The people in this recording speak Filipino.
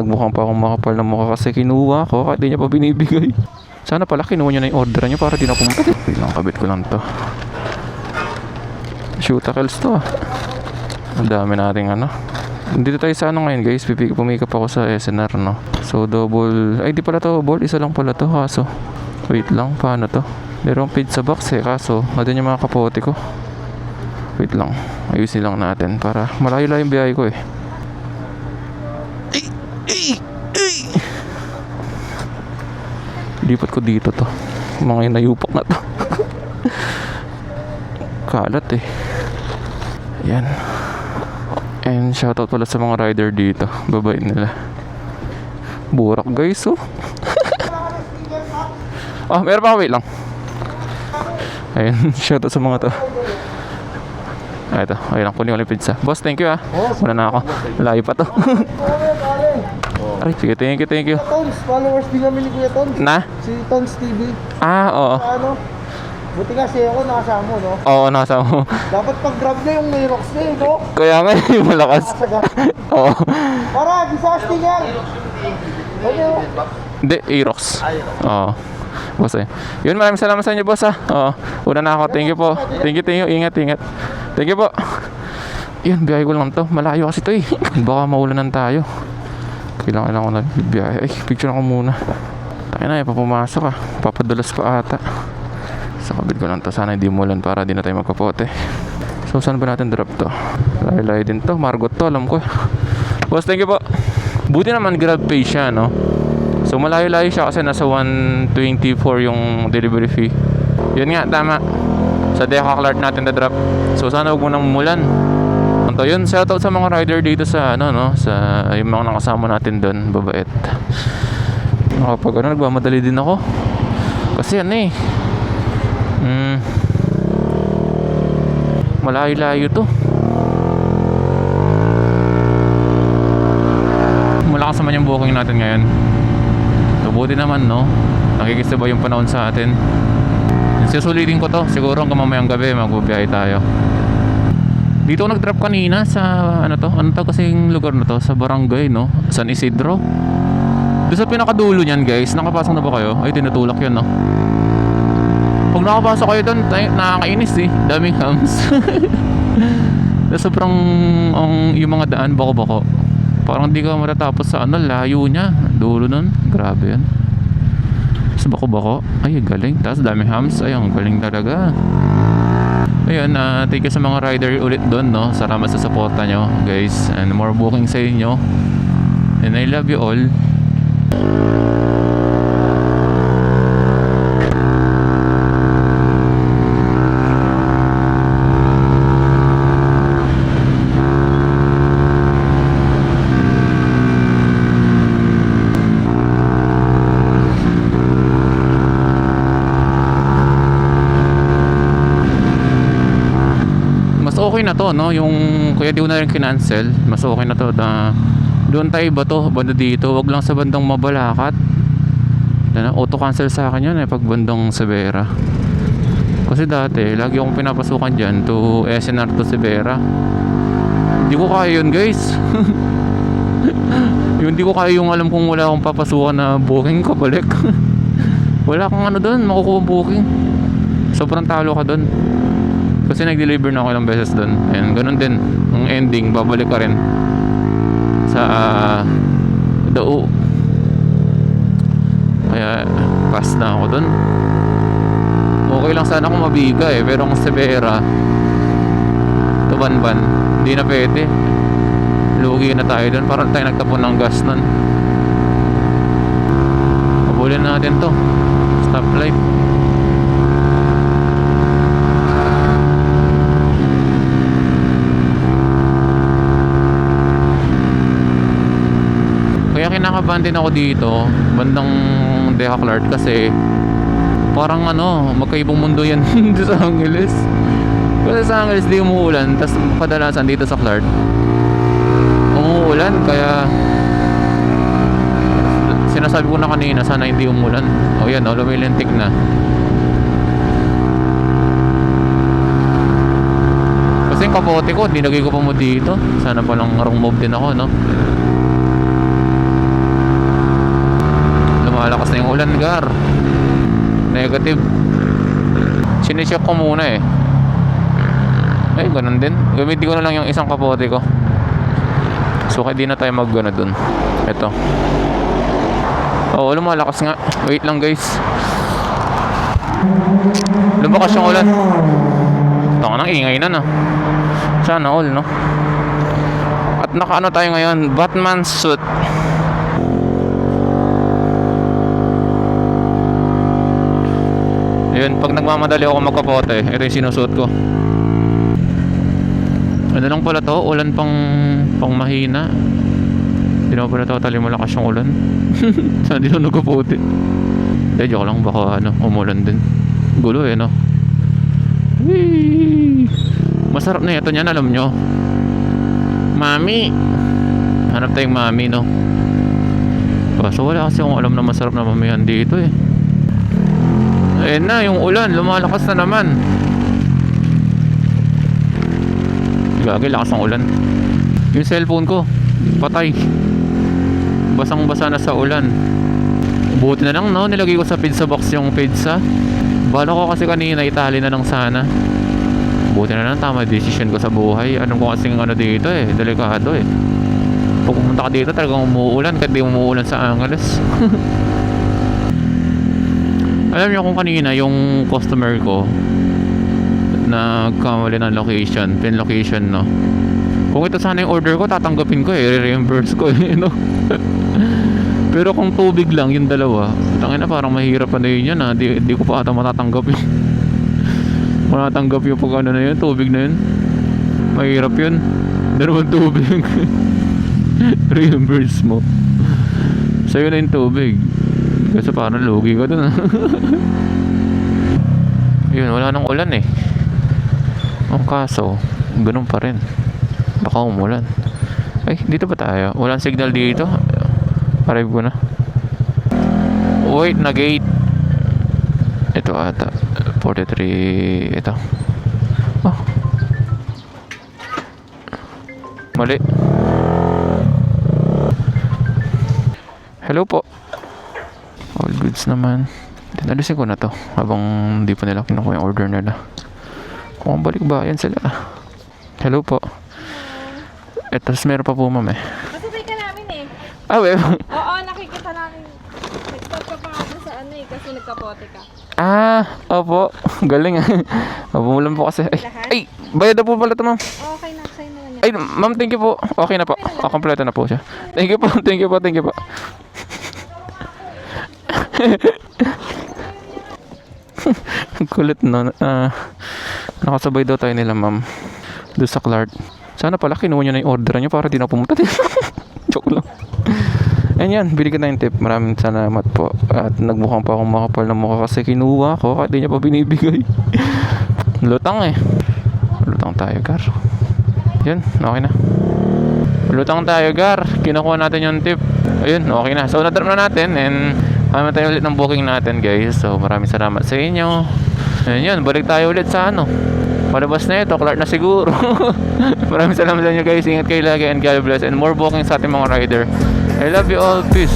Nagmukhang pa akong makapal na mukha kasi kinuha ko kahit di niya pa binibigay. Sana pala kinuha niya na yung order niya para di na pumunta. Wait lang, kabit ko lang to. Shootakels to ah. Ang dami nating ano. Dito tayo sa ano ngayon guys, pumikap ako sa SNR no. So double, ay di pala to double, isa lang pala to kaso. Wait lang, paano to? Merong pizza box eh, kaso nandun yung mga kapote ko. Wait lang, ayusin lang natin para malayo lang yung biyahe ko eh. Lipat ko dito to. Mga inayupak na to. Kalat eh. Ayan. And shoutout pala sa mga rider dito. Babait nila. Burak guys oh. Oh, meron pa, wait lang. Ayan, shoutout sa mga to. Ah, ito, okay lang, kunin ko lang pizza. Boss, thank you ah. Muna na ako. Layo pa to. Ay, sige, thank you. Tons, followers din namin ni Kuya Tons. Na? Si Tons TV. Ah, oo. Ano? Buti kasi ako nakasama mo, no? Oo, nasa mo. Dapat pag-grab na yung Nirox na yun, no? Kaya nga, yung malakas. Oo. Para, disasting yan! Ano? Hindi, Aerox. Oo. Boss eh. Yun, maraming salamat sa inyo, boss ah. Oo. Una na ako. Thank you po. Thank you. Ingat. Thank you po. Yun, biyahe ko lang to. Malayo kasi to eh. Baka maulanan tayo. Kailangan ko na biyahe. Ay, picture ako muna. Tayo na, papumasok ah. Papadulas pa ata. Sa kabit ko lang to. Sana hindi umulan para di na tayo magkapote. So, saan ba natin drop to? Layo-layo din to. Margot to, alam ko. Boss, thank you po. Buti naman grab pay siya, no? So, malayo-layo siya kasi nasa 124 yung delivery fee. Yun nga, tama. Sa Deca-Clark natin na drop. So, sana huwag mo nang umulan. So, yun, shoutout sa mga rider dito sa, ano, no? Sa, yung mga nakasama natin doon, babait. Kapag ano, nagmamadali din ako. Kasi ano eh. Malayo-layo to. Malakas naman yung booking natin ngayon. Buti naman no, nakikisabay yung panahon sa atin. Susulitin ko to, siguro hanggang mamayang gabi magbubiyahe tayo. Dito ako nag-drop kanina sa ano to kasing lugar na to, sa barangay no, San Isidro. Doon sa pinakadulo niyan guys, nakapasok na ba kayo? Ay, tinutulak yun no. Pag nakapasok kayo doon, nakakainis eh, daming hams. Sobrang yung mga daan bako-bako. Parang di ka matatapos sa ano, layo niya. Dulo nun, grabe yan. Sa bako-bako, ay galing. Tapos dami hams, ay ang galing talaga. Ayun, thank you sa mga rider ulit doon, no. Salamat sa suporta nyo, guys. And more booking sa inyo. And I love you all. Okay na to no, yung kaya di ko na rin kinancel. Mas okay na to na doon tayo ba to, banda dito, wag lang sa bandang Mabalacat. Auto cancel sa akin yun eh pag bandang Severa. Kasi dati lagi akong pinapasukan dyan to SNR to Severa. Hindi ko kaya yun guys. Yung hindi ko kaya yung alam kong wala akong papasukan na booking kabalik. Wala kang ano doon, makukuha booking. Sobrang talo ka doon. Kasi nag-deliver na ako ilang beses doon. And ganun din. Ang ending, babalik ka rin sa Dao. Kaya pass na ako doon. Okay lang sana kung mabiga eh. Pero kung Severa to Banban, hindi na pwede. Lugi na tayo doon. Parang tayo nagtapon ng gas nun. Pabulin natin to. Stoplight. Kaya kinakabahan din ako dito bandang Deca-Clark kasi parang ano, magkaibang mundo yan dito sa Angeles. Kasi sa Angeles di umuulan, tapos kadalasan dito sa Clark umuulan, kaya sinasabi ko na kanina sana hindi umulan. O yan o, lumilintik na. Kasi yung kapote ko, dinagay ko pa mo dito. Sana palang wrong move din ako no. Malakas na yung ulan, Gar. Negative. Sinecheck ko muna eh. Ay, ganun din. Gamitin ko na lang yung isang kapote ko. So, hindi na tayo mag-gana dun. Ito. Oo, lumalakas nga. Wait lang, guys. Lumakas yung ulan. Tanga nang ingay na, no? Sana all, no? At nakaano tayo ngayon? Batman suit. Yun, pag nagmamadali ako magkapote, ito yung sinusuot ko. Ano lang pala to? Ulan pang mahina. Hindi naman pala totally malakas yung ulan. Saan di na nagkapote? Hindi, joke lang. Baka umulan din. Gulo eh, no? Whee! Masarap na ito niyan, alam nyo. Mami! Hanap tayong mami, no? Kaso wala kasi akong alam na masarap na mamihan dito eh. Ayan na, yung ulan. Lumalakas na naman. Gagi, lakas ng ulan. Yung cellphone ko, patay. Basang-basa na sa ulan. Buti na lang, no? Nilagay ko sa pizza box yung pizza. Bala ko kasi kanina, itali na lang sana. Buti na lang, tama decision ko sa buhay. Anong ko kasing dito eh, delikado eh. Pag pumunta ka dito, talagang umuulan. Kahit di umuulan sa Angeles. Alam niyo kung kanina, yung customer ko nagkamali ng location, pin location, no? Kung ito sana yung order ko, tatanggapin ko eh, reimburse ko eh, no? Pero kung tubig lang yung dalawa, tangin na parang mahirap na yun yan, ha? Di ko pa ata matatanggap yun. Matatanggap yung pag na yun, tubig na yun. Mahirap yun. Dalawang tubig. Reimburse mo. Sa'yo na yung tubig. Kasi parang lugi ka dun, ha? Yun, wala nang ulan eh. Ang kaso, ganun pa rin. Baka umulan. Ay, dito ba tayo? Walang signal dito. Arrive ko na. Wait, na gate. Ito ata 43. Ito. Oh. Mali. Hello po. All goods naman. Tinalisin ko na to habang hindi pa nila kinukuha yung order nila. Kung balik ba, yan sila. Hello po. Eto, meron pa po, ma'am eh. Masabay ka namin eh. Ah, well. Oo, nakikita namin. Nag-stop ka pa nga dun sa kasi nagkapote ka. Ah, opo. Galing ah. Bumulan po kasi. Ay, bayad na po pala ito, ma'am. Okay na, sa'yo naman yan. Ay, ma'am, thank you po. Okay na po. Kompleto na po siya. Thank you po, thank you po, thank you po. Kulit no. Nakasabay daw tayo nila, ma'am. Doon sa Clark. Sana pala kinuha nyo na yung order nyo para di na pumunta din. Joke lang. And yan, binigyan na yung tip. Maraming salamat po. At nagmukhang pa akong makapal na mukha kasi kinuha ko kahit di niya pa binibigay. Lutang eh. Lutang tayo, Gar. Yan, okay na. Lutang tayo, Gar. Kinukuha natin yung tip. Ayun, okay na. So, na-drop na natin and kami tayo ulit ng booking natin, guys. So, maraming salamat sa inyo. And yun, balik tayo ulit sa palabas na ito, Clark na siguro. Maraming salamat sa inyo, guys. Ingat kayo lagi and God bless. And more bookings sa ating mga rider. I love you all. Peace.